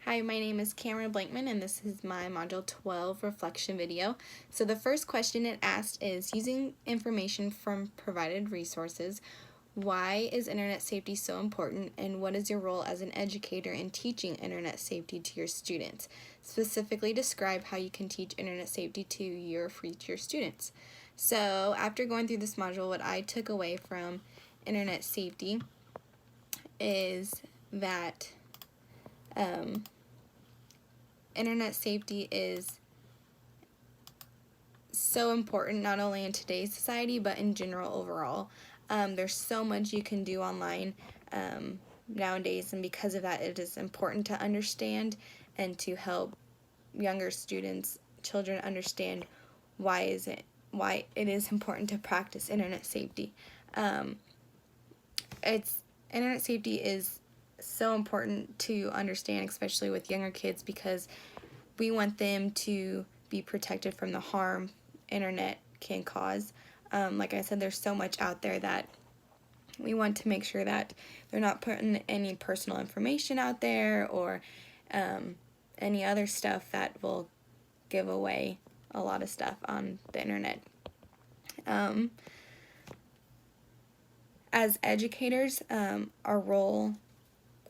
Hi, my name is Cameron Blankman and this is my Module 12 reflection video. So the first question it asked is, using information from provided resources, why is internet safety so important, and what is your role as an educator in teaching internet safety to your students? Specifically describe how you can teach internet safety to your future students. So after going through this module, what I took away from internet safety is that internet safety is so important, not only in today's society but in general overall. There's so much you can do online nowadays, and because of that it is important to understand and to help younger students, children, understand why it is important to practice internet safety. It's Internet safety is so important to understand, especially with younger kids, because we want them to be protected from the harm internet can cause. Like I said, there's so much out there that we want to make sure that they're not putting any personal information out there, or any other stuff that will give away a lot of stuff on the internet. As educators, our role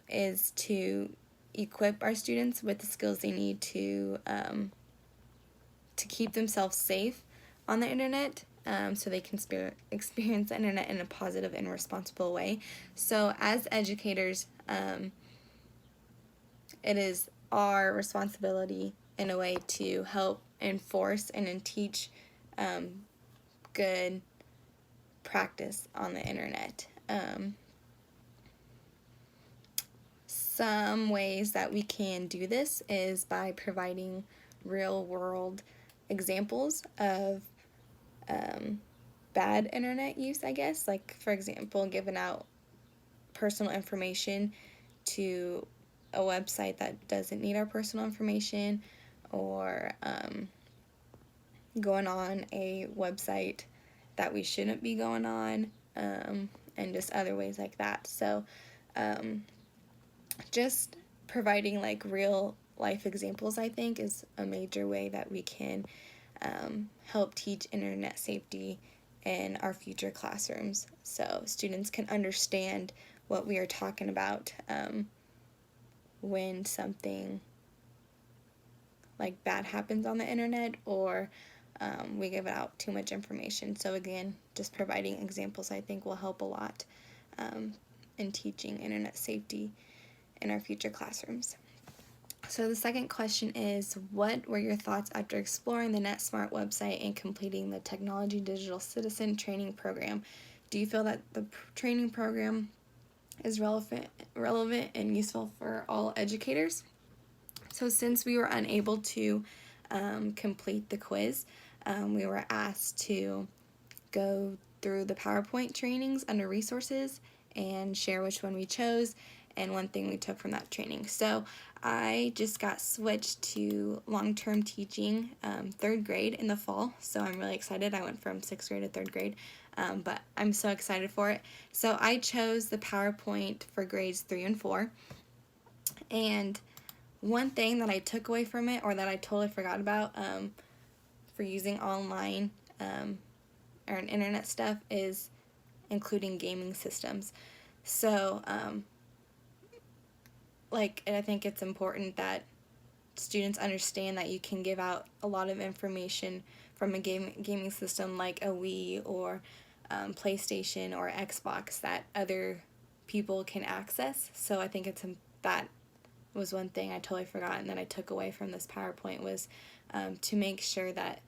is to equip our students with the skills they need to keep themselves safe on the internet, so they can experience the internet in a positive and responsible way. So as educators, it is our responsibility in a way to help enforce and teach good practice on the internet. Some ways that we can do this is by providing real world examples of bad internet use, I guess. Like, for example, giving out personal information to a website that doesn't need our personal information, or going on a website that we shouldn't be going on, and just other ways like that. So just providing like real life examples, I think, is a major way that we can help teach internet safety in our future classrooms, so students can understand what we are talking about when something like bad happens on the internet, or we give out too much information. So again, just providing examples, I think, will help a lot in teaching internet safety in our future classrooms. So the second question is, what were your thoughts after exploring the NetSmart website and completing the Technology Digital Citizen Training Program? Do you feel that the training program is relevant and useful for all educators? So since we were unable to complete the quiz, we were asked to go through the PowerPoint trainings under resources and share which one we chose and one thing we took from that training. So I just got switched to long-term teaching, 3rd grade in the fall, so I'm really excited. I went from 6th grade to 3rd grade, but I'm so excited for it. So I chose the PowerPoint for grades 3 and 4, and one thing that I took away from it, or that I totally forgot about for using online or internet stuff, is including gaming systems. So I think it's important that students understand that you can give out a lot of information from a gaming system like a Wii or PlayStation or Xbox that other people can access. So I think that was one thing I totally forgot and that I took away from this PowerPoint, was to make sure that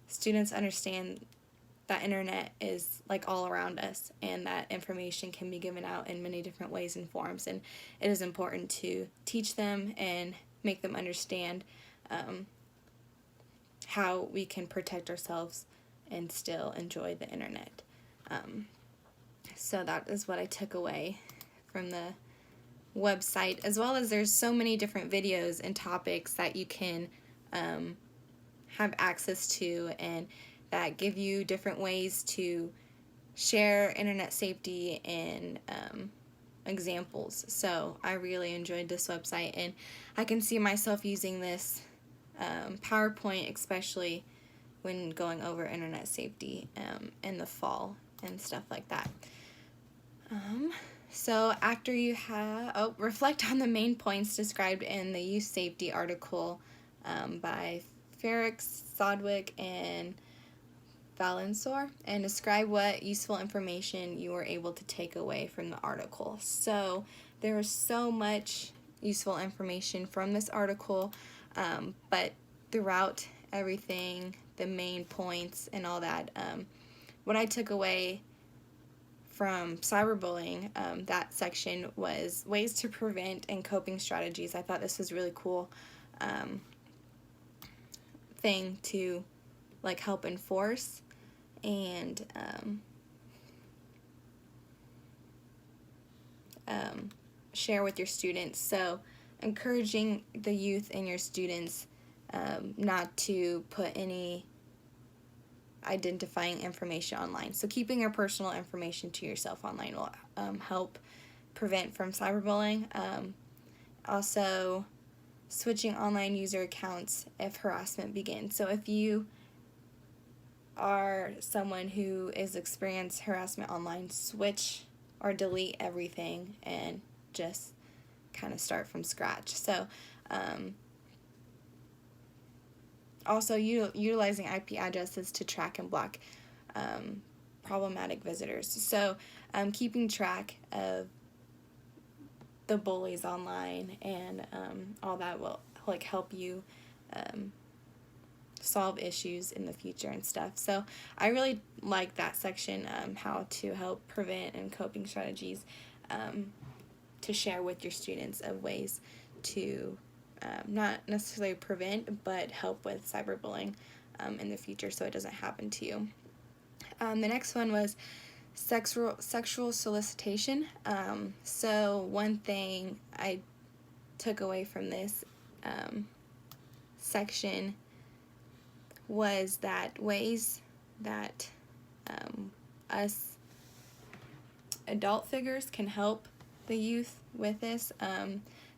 students understand that internet is like all around us, and that information can be given out in many different ways and forms, and it is important to teach them and make them understand how we can protect ourselves and still enjoy the internet. So that is what I took away from the website, as well as there's so many different videos and topics that you can have access to, and that give you different ways to share internet safety and examples. So I really enjoyed this website, and I can see myself using this PowerPoint, especially when going over internet safety in the fall and stuff like that. So after you have, reflect on the main points described in the youth safety article by Ferrix, Sodwick, and Valensor, and describe what useful information you were able to take away from the article. So there was so much useful information from this article, but throughout everything, the main points and all that, what I took away from cyberbullying, that section was ways to prevent and coping strategies. I thought this was really cool thing to like help enforce and share with your students. So encouraging the youth and your students not to put any identifying information online. So keeping your personal information to yourself online will help prevent from cyberbullying. Also, switching online user accounts if harassment begins. So if you are someone who is experiencing harassment online, switch or delete everything and just kind of start from scratch. So also utilizing IP addresses to track and block problematic visitors. So keeping track of the bullies online and all that will like help you solve issues in the future and stuff. So I really like that section, how to help prevent and coping strategies to share with your students of ways to not necessarily prevent, but help with cyberbullying in the future so it doesn't happen to you. The next one was sexual solicitation. So one thing I took away from this section was that ways that us adult figures can help the youth with this.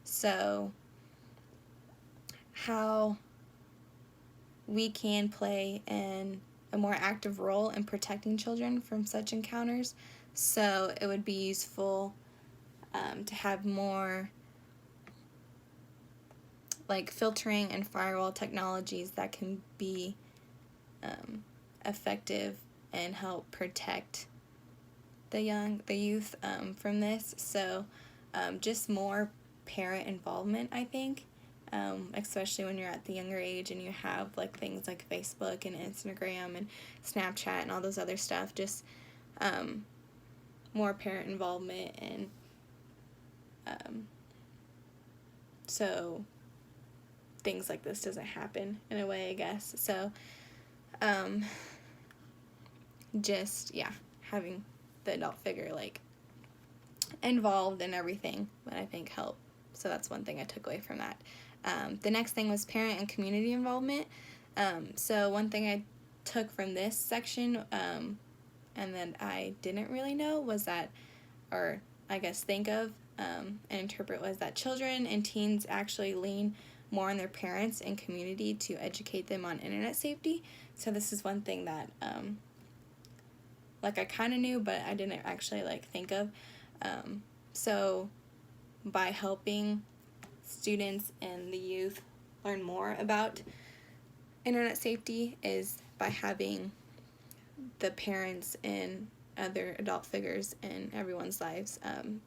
So how we can play a more active role in protecting children from such encounters. So it would be useful to have more like filtering and firewall technologies that can be effective and help protect the youth from this. So just more parent involvement, I think, especially when you're at the younger age and you have like things like Facebook and Instagram and Snapchat and all those other stuff. Just more parent involvement, and so things like this doesn't happen in a way, I guess. So just having the adult figure like involved in everything that I think help. So that's one thing I took away from that. The next thing was parent and community involvement. So one thing I took from this section and that I didn't really know was that, or I guess think of and interpret, was that children and teens actually lean more on their parents and community to educate them on internet safety. So this is one thing that like I kind of knew, but I didn't actually like think of. So by helping students and the youth learn more about internet safety is by having the parents and other adult figures in everyone's lives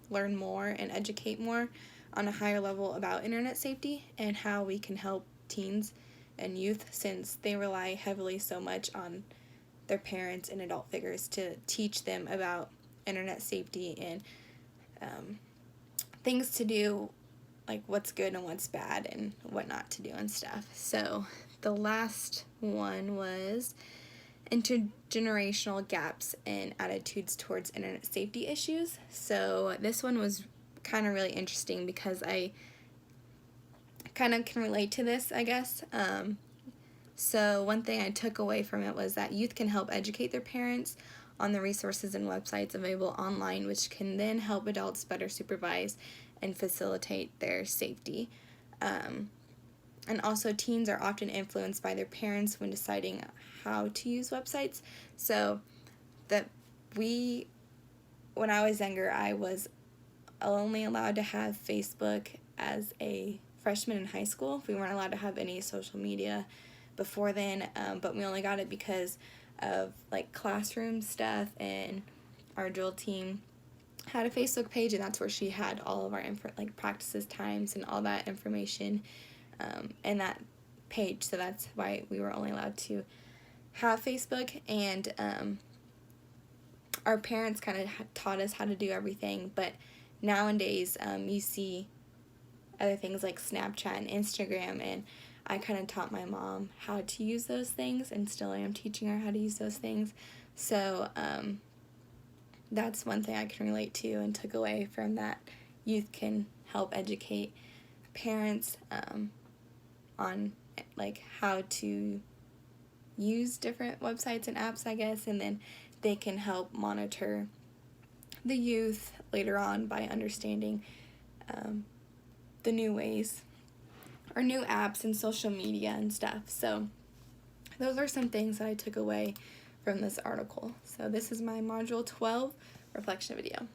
learn more and educate more on a higher level about internet safety and how we can help teens and youth, since they rely heavily so much on their parents and adult figures to teach them about internet safety and things to do, like what's good and what's bad and what not to do and stuff. So the last one was intergenerational gaps and attitudes towards internet safety issues. So this one was kind of really interesting because I kind of can relate to this, I guess. So one thing I took away from it was that youth can help educate their parents on the resources and websites available online, which can then help adults better supervise and facilitate their safety. And also, teens are often influenced by their parents when deciding how to use websites. So that when I was younger, I was only allowed to have Facebook as a freshman in high school. We weren't allowed to have any social media before then, but we only got it because of like classroom stuff, and our drill team had a Facebook page, and that's where she had all of our like practices times and all that information in that page. So that's why we were only allowed to have Facebook. And our parents kind of taught us how to do everything, but nowadays you see other things like Snapchat and Instagram, and I kind of taught my mom how to use those things, and still am teaching her how to use those things. So that's one thing I can relate to and took away from that. Youth can help educate parents on like how to use different websites and apps, I guess, and then they can help monitor the youth later on by understanding the new ways or new apps and social media and stuff. So those are some things that I took away from this article. So this is my Module 12 reflection video.